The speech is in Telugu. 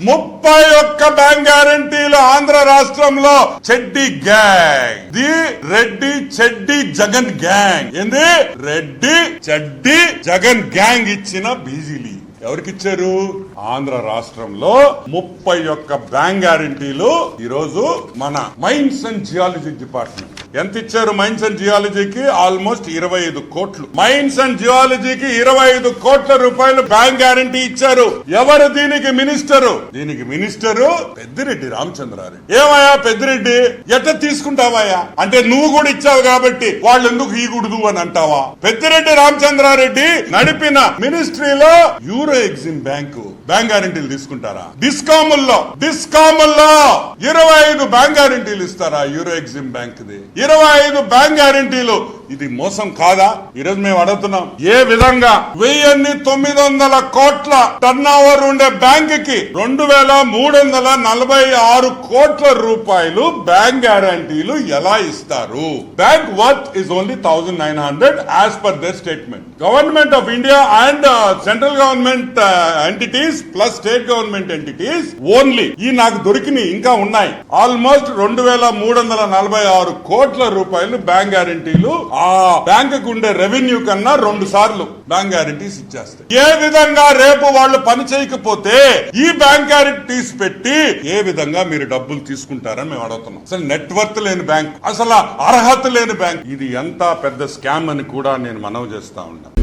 31 బ్యాంక్ గ్యారంటీలు ఆంధ్ర రాష్ట్రంలో చెడ్డి గ్యాంగ్, ది రెడ్డి చెడ్డి జగన్ గ్యాంగ్. ఏంది? రెడ్డి చెడ్డి జగన్ గ్యాంగ్ ఇచ్చిన బీజీలీ ఎవరికిచ్చారు? ఆంధ్ర రాష్ట్రంలో 31 బ్యాంక్ గ్యారంటీలు ఈరోజు మన మైన్స్ అండ్ జియాలజీ డిపార్ట్మెంట్ ఎంత ఇచ్చారు? మైన్స్ అండ్ జియాలజీకి ఆల్మోస్ట్ 25 కోట్లు. మైన్స్ అండ్ జియాలజీకి 25 కోట్ల రూపాయలు బ్యాంక్ గ్యారంటీ ఇచ్చారు. ఎవరు దీనికి మినిస్టరు? దీనికి మినిస్టరు పెద్దిరెడ్డి రామచంద్రారెడ్డి. ఏమయ్యా పెద్దిరెడ్డి, ఎట్లా తీసుకుంటావయ్యా? అంటే నువ్వు కూడా ఇచ్చావు కాబట్టి వాళ్ళు ఎందుకు ఇవ్వకూడదు అని అంటావా? పెద్దిరెడ్డి రామచంద్రారెడ్డి నడిపిన మినిస్ట్రీలో యూరో ఎగ్జిమ్ బ్యాంకు బ్యాంక్ గ్యారంటీలు తీసుకుంటారా? డిస్కాముల్లో 25 బ్యాంక్ గ్యారంటీలు ఇస్తారా? యూరో ఎగ్జిమ్ బ్యాంక్ ది 25 బ్యాంక్ గ్యారంటీలు. ఇది మోసం కాదా? ఈరోజు మేము అడుగుతున్నాం, ఏ విధంగా 1900 కోట్ల టర్న్ ఓవర్ ఉండే బ్యాంక్ కి 2346 కోట్ల రూపాయలు బ్యాంక్ గ్యారంటీలు ఎలా ఇస్తారు? Bank worth is only 1900 as per their statement. Government of India and central government entities plus state government entities only ఈ నాకు దొరికినాయి, ఇంకా ఉన్నాయి, ఆల్మోస్ట్ 2346 కోట్ల రూపాయలు బ్యాంక్ గ్యారంటీలు ఆ బ్యాంకు ఉండే రెవెన్యూ కన్నా 2 సార్లు బ్యాంక్ గ్యారంటీస్ ఇచ్చేస్తాయి. ఏ విధంగా రేపు వాళ్ళు పని చేయకపోతే ఈ బ్యాంక్ గ్యారంటీస్ పెట్టి ఏ విధంగా మీరు డబ్బులు తీసుకుంటారని మేము అడుగుతున్నాం. అసలు నెట్వర్క్ లేని బ్యాంక్, అసలు అర్హత లేని బ్యాంక్, ఇది ఎంత పెద్ద స్కామ్ అని కూడా నేను మనవి చేస్తా ఉంటాను.